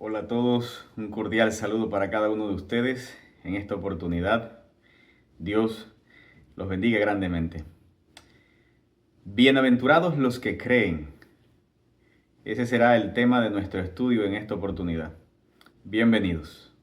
Hola a todos, un cordial saludo para cada uno de ustedes en esta oportunidad. Dios los bendiga grandemente. Bienaventurados los que creen. Ese será el tema de nuestro estudio en esta oportunidad. Bienvenidos.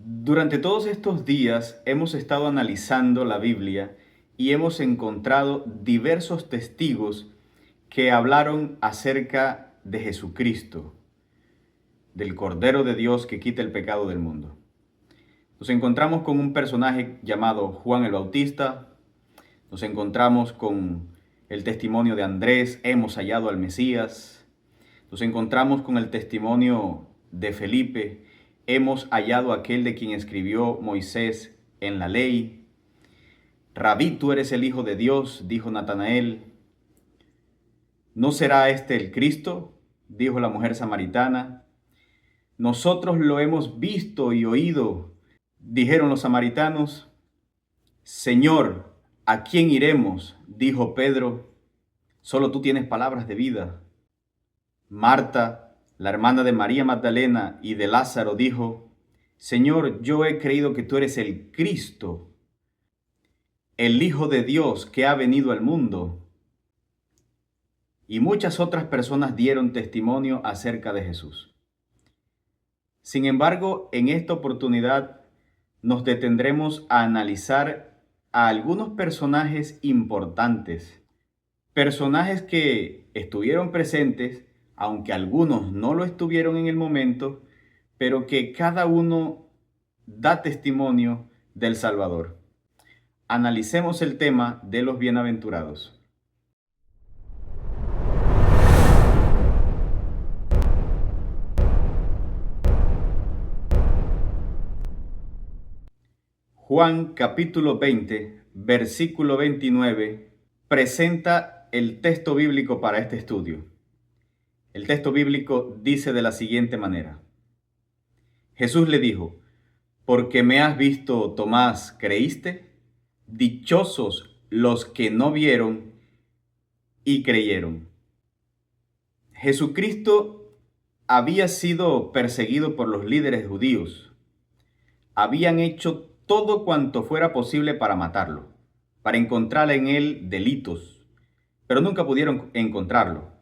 Durante todos estos días hemos estado analizando la Biblia y hemos encontrado diversos testigos que hablaron acerca de Jesucristo, del Cordero de Dios que quita el pecado del mundo. Nos encontramos con un personaje llamado Juan el Bautista, nos encontramos con el testimonio de Andrés, hemos hallado al Mesías, nos encontramos con el testimonio de Felipe, hemos hallado aquel de quien escribió Moisés en la ley. Rabí, tú eres el Hijo de Dios, dijo Natanael. ¿No será este el Cristo?, dijo la mujer samaritana. Nosotros lo hemos visto y oído, dijeron los samaritanos. Señor, ¿a quién iremos?, dijo Pedro. Solo tú tienes palabras de vida. Marta, la hermana de María Magdalena y de Lázaro, dijo: Señor, yo he creído que tú eres el Cristo, el Hijo de Dios que ha venido al mundo. Y muchas otras personas dieron testimonio acerca de Jesús. Sin embargo, en esta oportunidad nos detendremos a analizar a algunos personajes importantes, personajes que estuvieron presentes, aunque algunos no lo estuvieron en el momento, pero que cada uno da testimonio del Salvador. Analicemos el tema de los bienaventurados. Juan capítulo 20, versículo 29, presenta el texto bíblico para este estudio. El texto bíblico dice de la siguiente manera: Jesús le dijo: Porque me has visto, Tomás, ¿creíste? Dichosos los que no vieron y creyeron. Jesucristo había sido perseguido por los líderes judíos. Habían hecho todo cuanto fuera posible para matarlo, para encontrar en él delitos, pero nunca pudieron encontrarlo.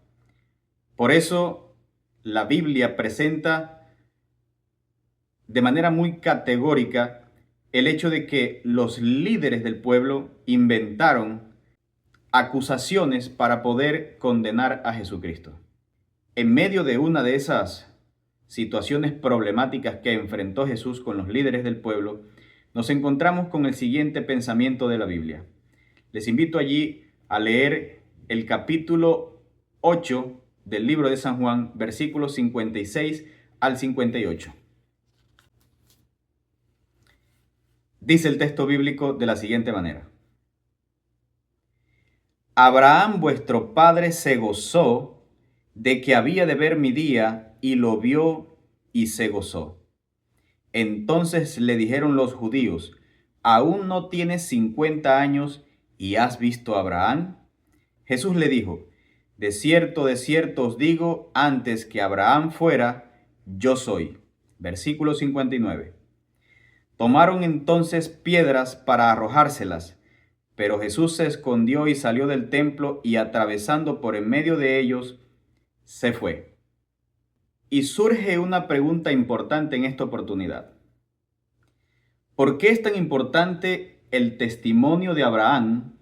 Por eso la Biblia presenta de manera muy categórica el hecho de que los líderes del pueblo inventaron acusaciones para poder condenar a Jesucristo. En medio de una de esas situaciones problemáticas que enfrentó Jesús con los líderes del pueblo, nos encontramos con el siguiente pensamiento de la Biblia. Les invito allí a leer el capítulo 8 del libro de San Juan, versículos 56 al 58. Dice el texto bíblico de la siguiente manera: Abraham vuestro padre se gozó de que había de ver mi día, y lo vio y se gozó. Entonces le dijeron los judíos: ¿Aún no tienes 50 años y has visto a Abraham? Jesús le dijo: de cierto os digo, antes que Abraham fuera, yo soy. Versículo 59. Tomaron entonces piedras para arrojárselas, pero Jesús se escondió y salió del templo, y atravesando por en medio de ellos, se fue. Y surge una pregunta importante en esta oportunidad. ¿Por qué es tan importante el testimonio de Abraham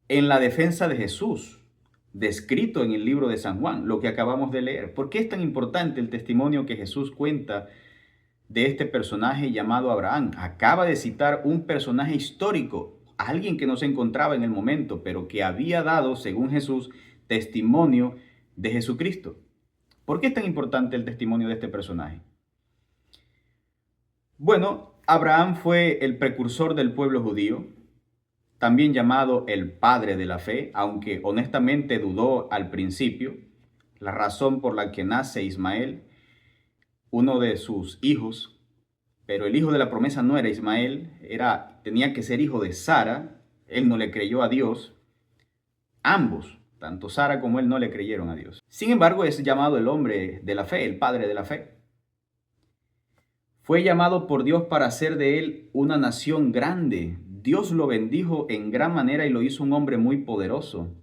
en la defensa de Jesús, descrito en el libro de San Juan, lo que acabamos de leer? ¿Por qué es tan importante el testimonio que Jesús cuenta de este personaje llamado Abraham? Acaba de citar un personaje histórico, alguien que no se encontraba en el momento, pero que había dado, según Jesús, testimonio de Jesucristo. ¿Por qué es tan importante el testimonio de este personaje? Bueno, Abraham fue el precursor del pueblo judío, también llamado el padre de la fe, aunque honestamente dudó al principio. La razón por la que nace Ismael, uno de sus hijos, pero el hijo de la promesa no era Ismael, era tenía que ser hijo de Sara. Él no le creyó a Dios. Ambos, tanto Sara como él, no le creyeron a Dios. Sin embargo, es llamado el hombre de la fe, el padre de la fe. Fue llamado por Dios para hacer de él una nación grande. Dios lo bendijo en gran manera y lo hizo un hombre muy poderoso.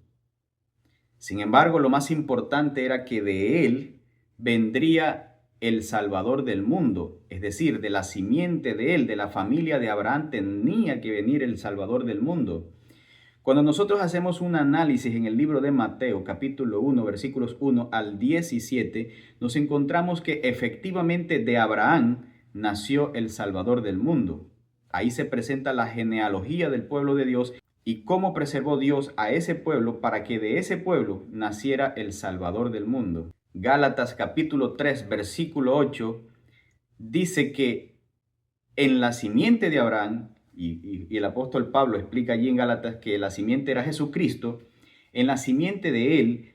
Sin embargo, lo más importante era que de él vendría el Salvador del mundo, es decir, de la simiente de él, de la familia de Abraham, tenía que venir el Salvador del mundo. Cuando nosotros hacemos un análisis en el libro de Mateo, capítulo 1, versículos 1 al 17, nos encontramos que efectivamente de Abraham nació el Salvador del mundo. Ahí se presenta la genealogía del pueblo de Dios y cómo preservó Dios a ese pueblo para que de ese pueblo naciera el Salvador del mundo. Gálatas capítulo 3, versículo 8, dice que en la simiente de Abraham, y el apóstol Pablo explica allí en Gálatas que la simiente era Jesucristo, en la simiente de él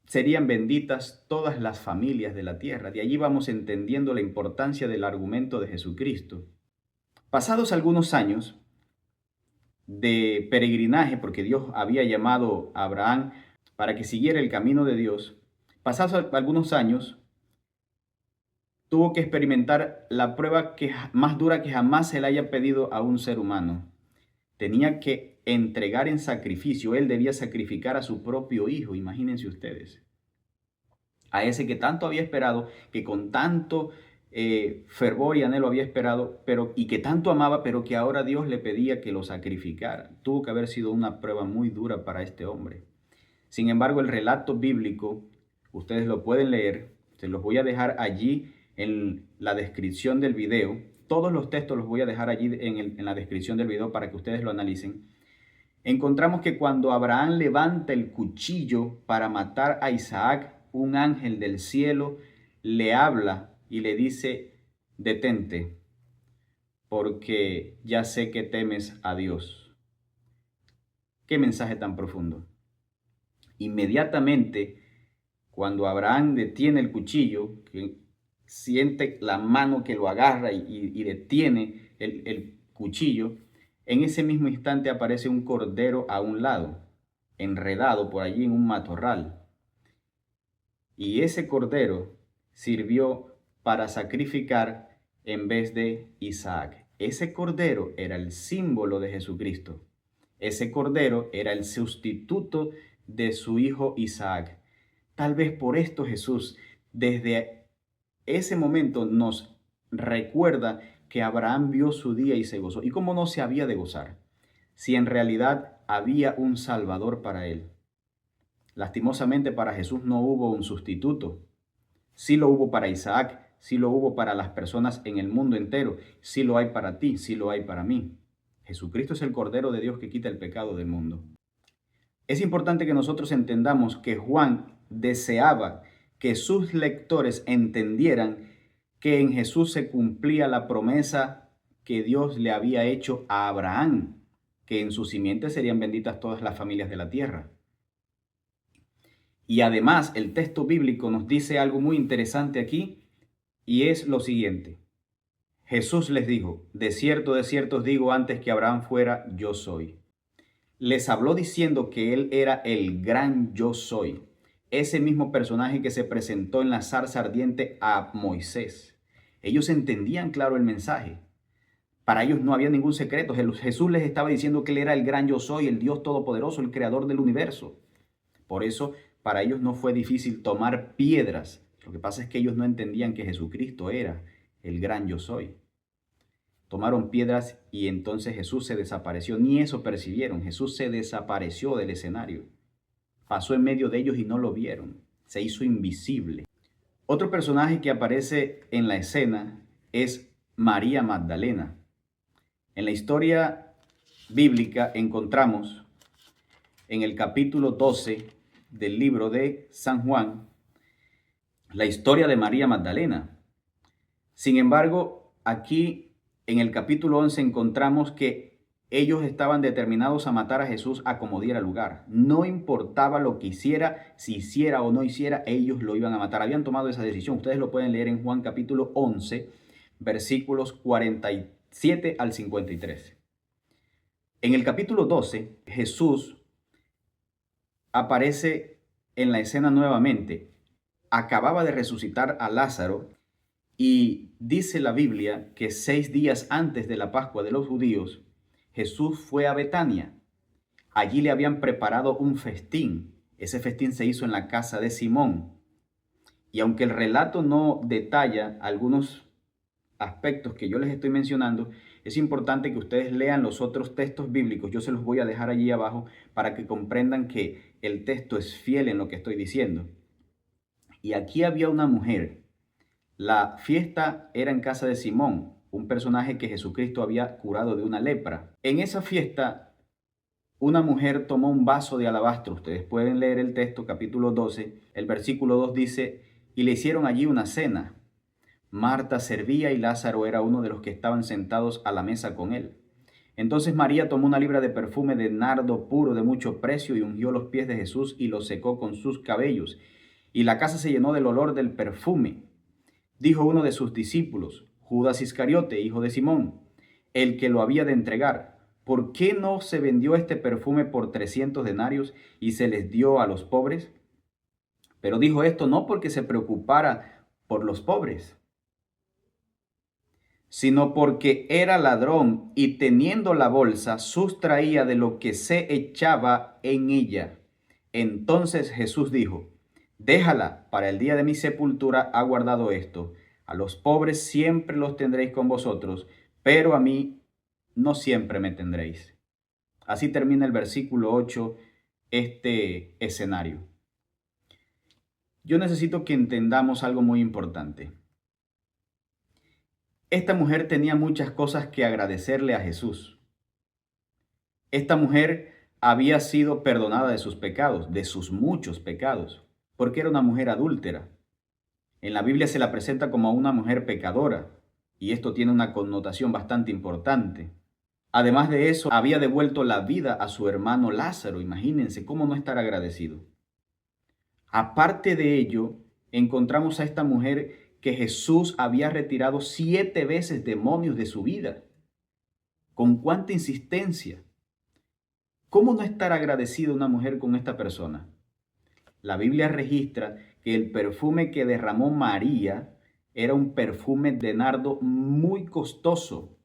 serían benditas todas las familias de la tierra. De allí vamos entendiendo la importancia del argumento de Jesucristo. Pasados algunos años de peregrinaje, porque Dios había llamado a Abraham para que siguiera el camino de Dios, pasados algunos años, tuvo que experimentar la prueba más dura que jamás se le haya pedido a un ser humano. Tenía que entregar en sacrificio. Él debía sacrificar a su propio hijo, imagínense ustedes. A ese que tanto había esperado, que con tanto fervor y anhelo había esperado, y que tanto amaba, pero que ahora Dios le pedía que lo sacrificara. Tuvo que haber sido una prueba muy dura para este hombre. Sin embargo, el relato bíblico, ustedes lo pueden leer, se los voy a dejar allí en la descripción del video. Todos los textos los voy a dejar allí en la descripción del video para que ustedes lo analicen. Encontramos que cuando Abraham levanta el cuchillo para matar a Isaac, un ángel del cielo le habla y le dice: detente, porque ya sé que temes a Dios. ¿Qué mensaje tan profundo? Inmediatamente, cuando Abraham detiene el cuchillo, que siente la mano que lo agarra y detiene el cuchillo, en ese mismo instante aparece un cordero a un lado, enredado por allí en un matorral. Y ese cordero sirvió para sacrificar en vez de Isaac. Ese cordero era el símbolo de Jesucristo. Ese cordero era el sustituto de su hijo Isaac. Tal vez por esto Jesús desde ese momento nos recuerda que Abraham vio su día y se gozó. ¿Y cómo no se había de gozar? Si en realidad había un Salvador para él. Lastimosamente para Jesús no hubo un sustituto. Sí lo hubo para Isaac, sí lo hubo para las personas en el mundo entero, sí lo hay para ti, sí lo hay para mí. Jesucristo es el Cordero de Dios que quita el pecado del mundo. Es importante que nosotros entendamos que Juan deseaba que sus lectores entendieran que en Jesús se cumplía la promesa que Dios le había hecho a Abraham, que en su simiente serían benditas todas las familias de la tierra. Y además el texto bíblico nos dice algo muy interesante aquí, y es lo siguiente. Jesús les dijo: de cierto os digo, antes que Abraham fuera, yo soy. Les habló diciendo que él era el gran yo soy, ese mismo personaje que se presentó en la zarza ardiente a Moisés. Ellos entendían claro el mensaje. Para ellos no había ningún secreto. Jesús les estaba diciendo que él era el gran yo soy, el Dios todopoderoso, el creador del universo. Por eso, para ellos no fue difícil tomar piedras. Lo que pasa es que ellos no entendían que Jesucristo era el gran yo soy. Tomaron piedras y entonces Jesús se desapareció. Ni eso percibieron. Jesús se desapareció del escenario. Pasó en medio de ellos y no lo vieron. Se hizo invisible. Otro personaje que aparece en la escena es María Magdalena. En la historia bíblica encontramos en el capítulo 12 del libro de San Juan la historia de María Magdalena. Sin embargo, aquí en el capítulo 11 encontramos que ellos estaban determinados a matar a Jesús a como diera lugar. No importaba lo que hiciera, si hiciera o no hiciera, ellos lo iban a matar. Habían tomado esa decisión. Ustedes lo pueden leer en Juan capítulo 11, versículos 47 al 53. En el capítulo 12, Jesús aparece en la escena nuevamente. Acababa de resucitar a Lázaro y dice la Biblia que 6 días antes de la Pascua de los judíos, Jesús fue a Betania. Allí le habían preparado un festín. Ese festín se hizo en la casa de Simón. Y aunque el relato no detalla algunos aspectos que yo les estoy mencionando, es importante que ustedes lean los otros textos bíblicos. Yo se los voy a dejar allí abajo para que comprendan que el texto es fiel en lo que estoy diciendo. Y aquí había una mujer. La fiesta era en casa de Simón, un personaje que Jesucristo había curado de una lepra. En esa fiesta, una mujer tomó un vaso de alabastro. Ustedes pueden leer el texto, capítulo 12. El versículo 2 dice, y le hicieron allí una cena. Marta servía y Lázaro era uno de los que estaban sentados a la mesa con él. Entonces María tomó una libra de perfume de nardo puro de mucho precio y ungió los pies de Jesús y los secó con sus cabellos. Y la casa se llenó del olor del perfume. Dijo uno de sus discípulos, Judas Iscariote, hijo de Simón, el que lo había de entregar, ¿por qué no se vendió este perfume por 300 denarios y se les dio a los pobres? Pero dijo esto no porque se preocupara por los pobres, sino porque era ladrón y teniendo la bolsa sustraía de lo que se echaba en ella. Entonces Jesús dijo, déjala, para el día de mi sepultura ha guardado esto. A los pobres siempre los tendréis con vosotros, pero a mí no siempre me tendréis. Así termina el versículo 8, este escenario. Yo necesito que entendamos algo muy importante. Esta mujer tenía muchas cosas que agradecerle a Jesús. Esta mujer había sido perdonada de sus pecados, de sus muchos pecados, porque era una mujer adúltera. En la Biblia se la presenta como una mujer pecadora, y esto tiene una connotación bastante importante. Además de eso, había devuelto la vida a su hermano Lázaro. Imagínense cómo no estar agradecido. Aparte de ello, encontramos a esta mujer que Jesús había retirado 7 veces demonios de su vida. ¿Con cuánta insistencia? ¿Cómo no estar agradecido una mujer con esta persona? La Biblia registra que el perfume que derramó María era un perfume de nardo muy costoso.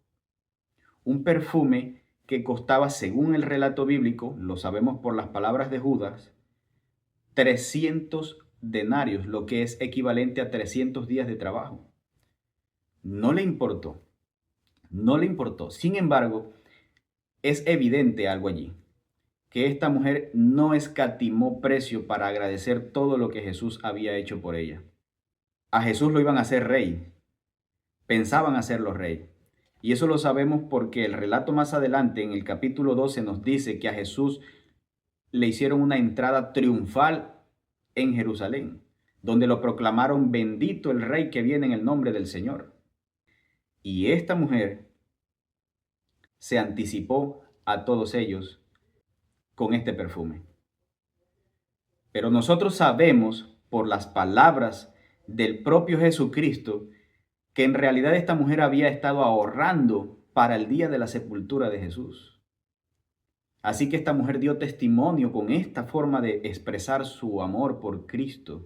Un perfume que costaba, según el relato bíblico, lo sabemos por las palabras de Judas, 300 denarios, lo que es equivalente a 300 días de trabajo. No le importó, no le importó. Sin embargo, es evidente algo allí, que esta mujer no escatimó precio para agradecer todo lo que Jesús había hecho por ella. A Jesús lo iban a hacer rey, pensaban hacerlo rey. Y eso lo sabemos porque el relato más adelante, en el capítulo 12, nos dice que a Jesús le hicieron una entrada triunfal en Jerusalén, donde lo proclamaron bendito el rey que viene en el nombre del Señor. Y esta mujer se anticipó a todos ellos con este perfume. Pero nosotros sabemos por las palabras del propio Jesucristo que en realidad esta mujer había estado ahorrando para el día de la sepultura de Jesús. Así que esta mujer dio testimonio con esta forma de expresar su amor por Cristo,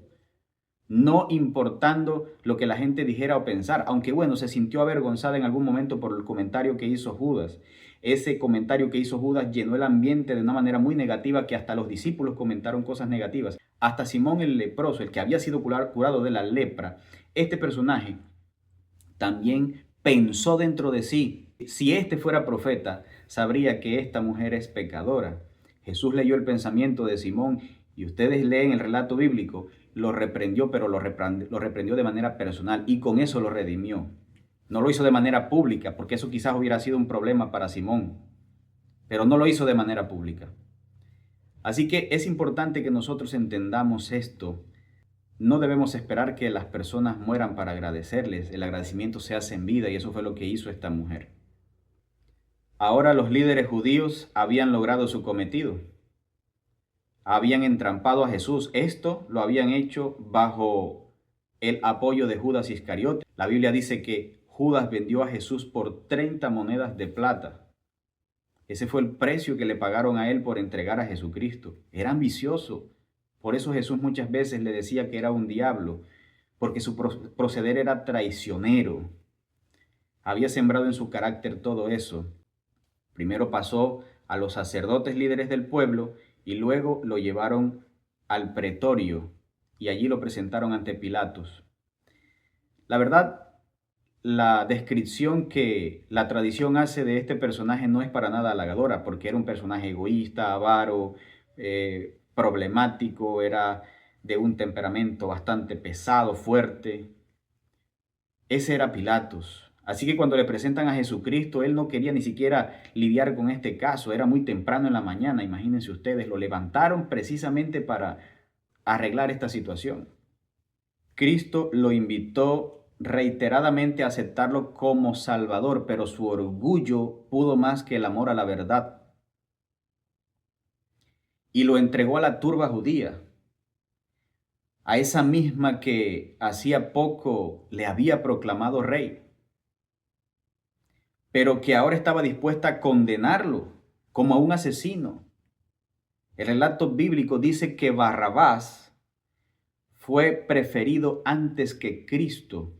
no importando lo que la gente dijera o pensara, aunque bueno, se sintió avergonzada en algún momento por el comentario que hizo Judas. Ese comentario que hizo Judas llenó el ambiente de una manera muy negativa que hasta los discípulos comentaron cosas negativas. Hasta Simón el leproso, el que había sido curado de la lepra, este personaje también pensó dentro de sí, si este fuera profeta, sabría que esta mujer es pecadora. Jesús leyó el pensamiento de Simón y ustedes leen el relato bíblico, lo reprendió, pero lo reprendió de manera personal y con eso lo redimió. No lo hizo de manera pública, porque eso quizás hubiera sido un problema para Simón, pero no lo hizo de manera pública. Así que es importante que nosotros entendamos esto. No debemos esperar que las personas mueran para agradecerles. El agradecimiento se hace en vida y eso fue lo que hizo esta mujer. Ahora los líderes judíos habían logrado su cometido. Habían entrampado a Jesús. Esto lo habían hecho bajo el apoyo de Judas Iscariote. La Biblia dice que Judas vendió a Jesús por 30 monedas de plata. Ese fue el precio que le pagaron a él por entregar a Jesucristo. Era ambicioso. Por eso Jesús muchas veces le decía que era un diablo, porque su proceder era traicionero. Había sembrado en su carácter todo eso. Primero pasó a los sacerdotes líderes del pueblo y luego lo llevaron al pretorio y allí lo presentaron ante Pilatos. La verdad, la descripción que la tradición hace de este personaje no es para nada halagadora, porque era un personaje egoísta, avaro, problemático, era de un temperamento bastante pesado, fuerte. Ese era Pilatos. Así que cuando le presentan a Jesucristo, él no quería ni siquiera lidiar con este caso. Era muy temprano en la mañana, imagínense ustedes. Lo levantaron precisamente para arreglar esta situación. Cristo lo invitó reiteradamente a aceptarlo como Salvador, pero su orgullo pudo más que el amor a la verdad. Y lo entregó a la turba judía, a esa misma que hacía poco le había proclamado rey, pero que ahora estaba dispuesta a condenarlo como a un asesino. El relato bíblico dice que Barrabás fue preferido antes que Cristo,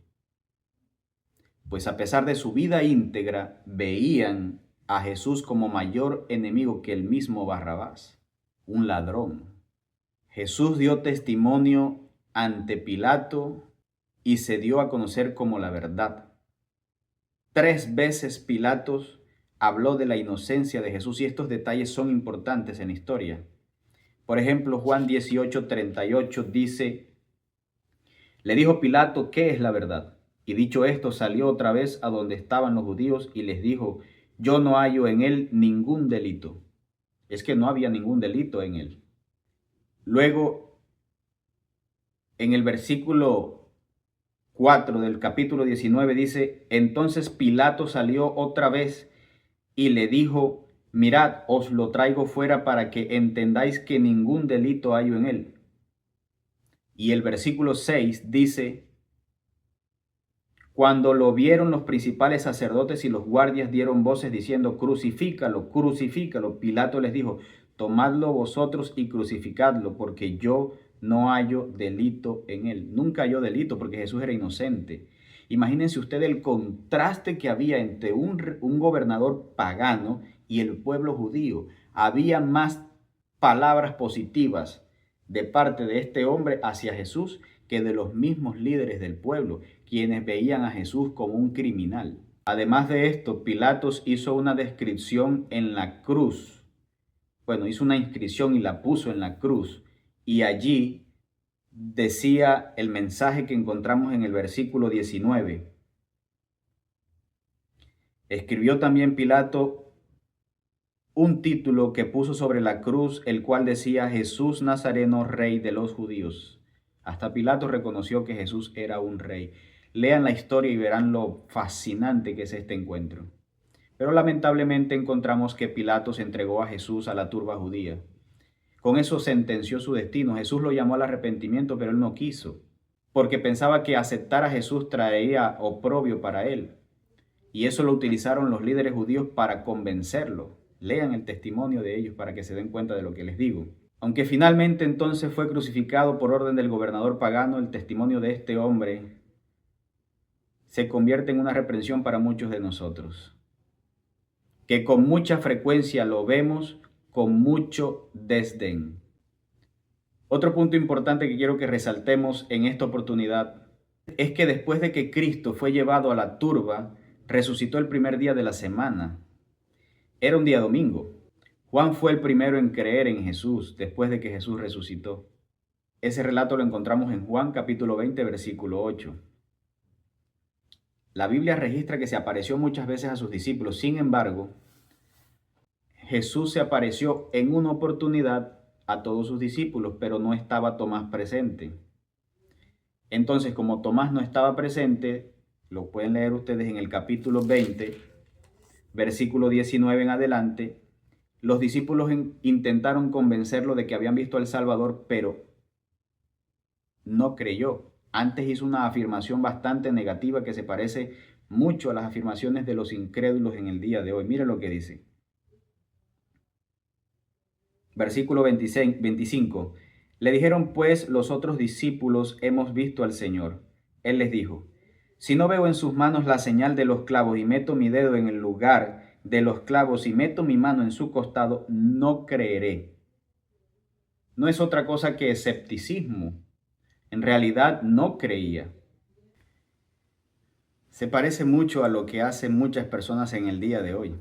pues a pesar de su vida íntegra, veían a Jesús como mayor enemigo que el mismo Barrabás, un ladrón. Jesús dio testimonio ante Pilato y se dio a conocer como la verdad. 3 veces Pilatos habló de la inocencia de Jesús y estos detalles son importantes en la historia. Por ejemplo, Juan 18:38 dice: le dijo Pilato, ¿qué es la verdad? Y dicho esto, salió otra vez a donde estaban los judíos y les dijo: yo no hallo en él ningún delito. Es que no había ningún delito en él. Luego, en el versículo 4 del capítulo 19 dice: entonces Pilato salió otra vez y le dijo: mirad, os lo traigo fuera para que entendáis que ningún delito hallo en él. Y el versículo 6 dice: cuando lo vieron los principales sacerdotes y los guardias dieron voces diciendo: crucifícalo, crucifícalo. Pilato les dijo: tomadlo vosotros y crucificadlo, porque yo no hallo delito en él. Nunca halló delito porque Jesús era inocente. Imagínense ustedes el contraste que había entre un gobernador pagano y el pueblo judío. Había más palabras positivas de parte de este hombre hacia Jesús que de los mismos líderes del pueblo, quienes veían a Jesús como un criminal. Además de esto, Pilatos hizo una descripción en la cruz. Bueno, hizo una inscripción y la puso en la cruz. Y allí decía el mensaje que encontramos en el versículo 19. Escribió también Pilato un título que puso sobre la cruz, el cual decía: Jesús Nazareno, Rey de los Judíos. Hasta Pilato reconoció que Jesús era un rey. Lean la historia y verán lo fascinante que es este encuentro. Pero lamentablemente encontramos que Pilato se entregó a Jesús a la turba judía. Con eso sentenció su destino. Jesús lo llamó al arrepentimiento, pero él no quiso, porque pensaba que aceptar a Jesús traería oprobio para él. Y eso lo utilizaron los líderes judíos para convencerlo. Lean el testimonio de ellos para que se den cuenta de lo que les digo. Aunque finalmente entonces fue crucificado por orden del gobernador pagano, el testimonio de este hombre se convierte en una reprensión para muchos de nosotros, que con mucha frecuencia lo vemos con mucho desdén. Otro punto importante que quiero que resaltemos en esta oportunidad es que después de que Cristo fue llevado a la turba, resucitó el primer día de la semana. Era un día domingo. Juan fue el primero en creer en Jesús después de que Jesús resucitó. Ese relato lo encontramos en Juan capítulo 20, versículo 8. La Biblia registra que se apareció muchas veces a sus discípulos. Sin embargo, Jesús se apareció en una oportunidad a todos sus discípulos, pero no estaba Tomás presente. Entonces, como Tomás no estaba presente, lo pueden leer ustedes en el capítulo 20, versículo 19 en adelante. Los discípulos intentaron convencerlo de que habían visto al Salvador, pero no creyó. Antes hizo una afirmación bastante negativa que se parece mucho a las afirmaciones de los incrédulos en el día de hoy. Mire lo que dice. Versículo 26, 25. Le dijeron pues los otros discípulos, hemos visto al Señor. Él les dijo, si no veo en sus manos la señal de los clavos y meto mi dedo en el lugar de los clavos y meto mi mano en su costado, no creeré. No es otra cosa que escepticismo. En realidad no creía. Se parece mucho a lo que hacen muchas personas en el día de hoy.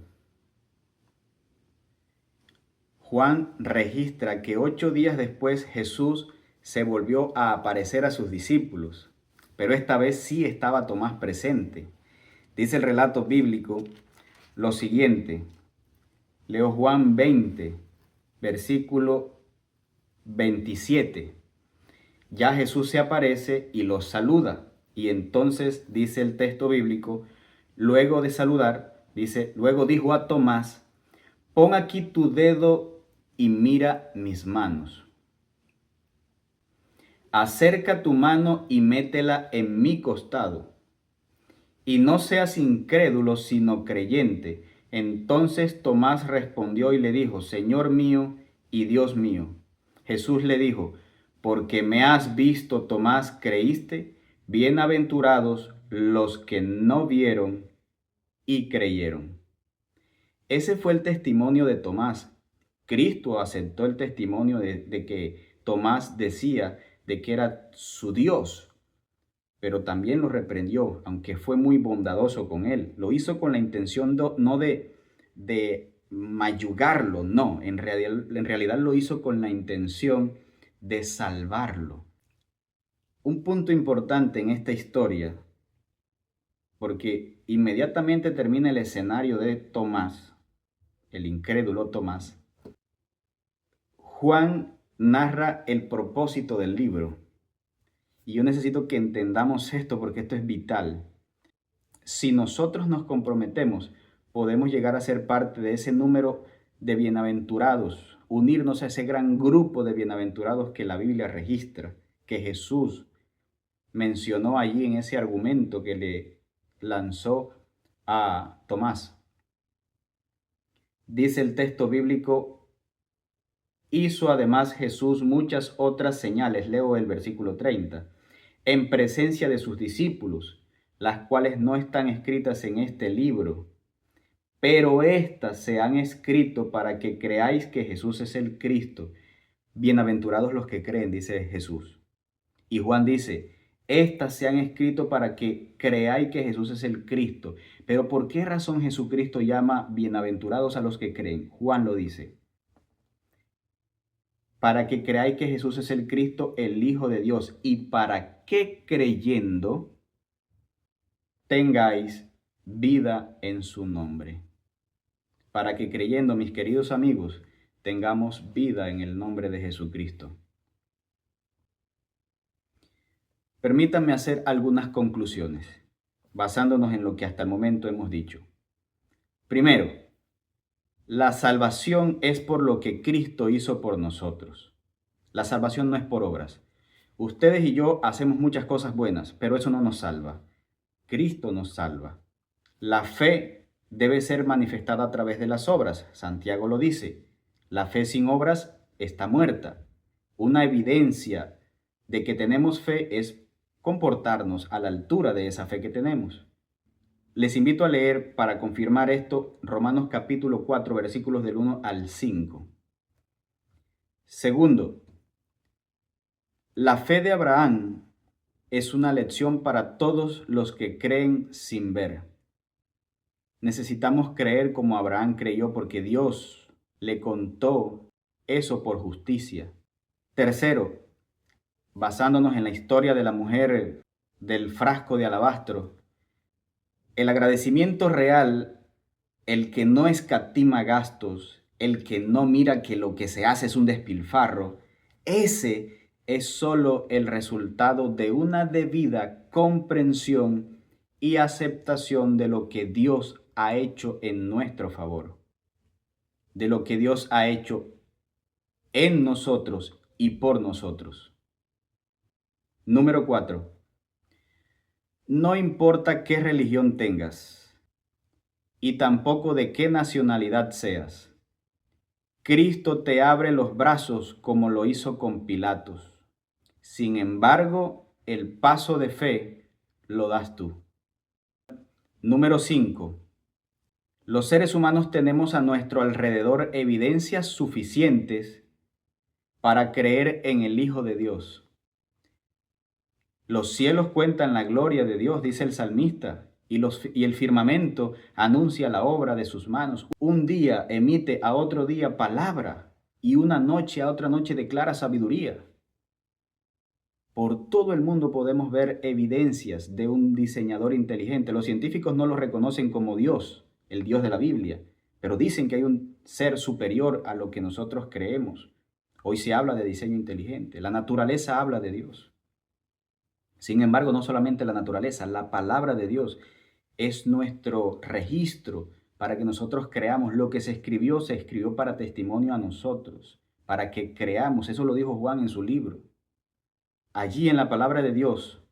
Juan registra que 8 días después Jesús se volvió a aparecer a sus discípulos, pero esta vez sí estaba Tomás presente. Dice el relato bíblico lo siguiente. Leo Juan 20, versículo 27. Ya Jesús se aparece y los saluda. Y entonces dice el texto bíblico, luego de saludar, dice, luego dijo a Tomás, pon aquí tu dedo y mira mis manos. Acerca tu mano y métela en mi costado. Y no seas incrédulo, sino creyente. Entonces Tomás respondió y le dijo, Señor mío y Dios mío. Jesús le dijo, porque me has visto, Tomás, creíste. Bienaventurados los que no vieron y creyeron. Ese fue el testimonio de Tomás. Cristo aceptó el testimonio de que Tomás decía de que era su Dios, pero también lo reprendió, aunque fue muy bondadoso con él. Lo hizo con la intención no de mayugarlo, no, en realidad lo hizo con la intención de salvarlo. Un punto importante en esta historia, porque inmediatamente termina el escenario de Tomás, el incrédulo Tomás, Juan narra el propósito del libro. Y yo necesito que entendamos esto porque esto es vital. Si nosotros nos comprometemos, podemos llegar a ser parte de ese número de bienaventurados, unirnos a ese gran grupo de bienaventurados que la Biblia registra, que Jesús mencionó allí en ese argumento que le lanzó a Tomás. Dice el texto bíblico, hizo además Jesús muchas otras señales, leo el versículo 30, en presencia de sus discípulos, las cuales no están escritas en este libro, pero éstas se han escrito para que creáis que Jesús es el Cristo. Bienaventurados los que creen, dice Jesús. Y Juan dice, estas se han escrito para que creáis que Jesús es el Cristo. Pero ¿por qué razón Jesucristo llama bienaventurados a los que creen? Juan lo dice. Para que creáis que Jesús es el Cristo, el Hijo de Dios, y para que creyendo tengáis vida en su nombre. Para que creyendo, mis queridos amigos, tengamos vida en el nombre de Jesucristo. Permítanme hacer algunas conclusiones, basándonos en lo que hasta el momento hemos dicho. Primero, la salvación es por lo que Cristo hizo por nosotros. La salvación no es por obras. Ustedes y yo hacemos muchas cosas buenas, pero eso no nos salva. Cristo nos salva. La fe debe ser manifestada a través de las obras. Santiago lo dice. La fe sin obras está muerta. Una evidencia de que tenemos fe es comportarnos a la altura de esa fe que tenemos. Les invito a leer para confirmar esto Romanos capítulo 4 versículos del 1 al 5. Segundo, la fe de Abraham es una lección para todos los que creen sin ver. Necesitamos creer como Abraham creyó porque Dios le contó eso por justicia. Tercero, basándonos en la historia de la mujer del frasco de alabastro, el agradecimiento real, el que no escatima gastos, el que no mira que lo que se hace es un despilfarro, ese es solo el resultado de una debida comprensión y aceptación de lo que Dios ha hecho en nuestro favor, de lo que Dios ha hecho en nosotros y por nosotros. Número 4. No importa qué religión tengas y tampoco de qué nacionalidad seas. Cristo te abre los brazos como lo hizo con Pilatos. Sin embargo, el paso de fe lo das tú. Número 5. Los seres humanos tenemos a nuestro alrededor evidencias suficientes para creer en el Hijo de Dios. Los cielos cuentan la gloria de Dios, dice el salmista, y el firmamento anuncia la obra de sus manos. Un día emite a otro día palabra, y una noche a otra noche declara sabiduría. Por todo el mundo podemos ver evidencias de un diseñador inteligente. Los científicos no lo reconocen como Dios, el Dios de la Biblia, pero dicen que hay un ser superior a lo que nosotros creemos. Hoy se habla de diseño inteligente. La naturaleza habla de Dios. Sin embargo, no solamente la naturaleza, la palabra de Dios es nuestro registro para que nosotros creamos. Lo que se escribió para testimonio a nosotros, para que creamos. Eso lo dijo Juan en su libro. Allí en la palabra de Dios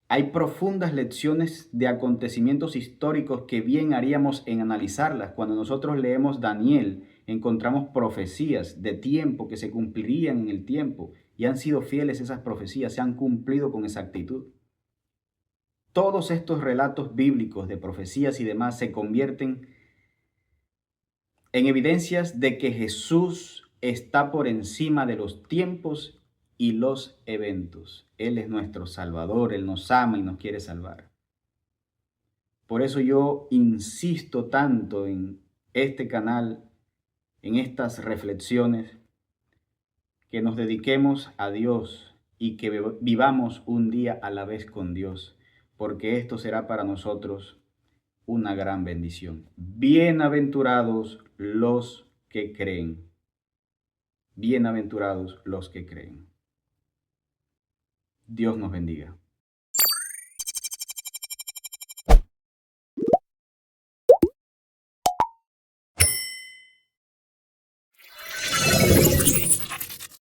hay profundas lecciones de acontecimientos históricos que bien haríamos en analizarlas. Cuando nosotros leemos Daniel, encontramos profecías de tiempo que se cumplirían en el tiempo y han sido fieles esas profecías, se han cumplido con exactitud. Todos estos relatos bíblicos de profecías y demás se convierten en evidencias de que Jesús está por encima de los tiempos y los eventos. Él es nuestro Salvador, Él nos ama y nos quiere salvar. Por eso yo insisto tanto en este canal, en estas reflexiones, que nos dediquemos a Dios y que vivamos un día a la vez con Dios, porque esto será para nosotros una gran bendición. Bienaventurados los que creen. Bienaventurados los que creen. Dios nos bendiga.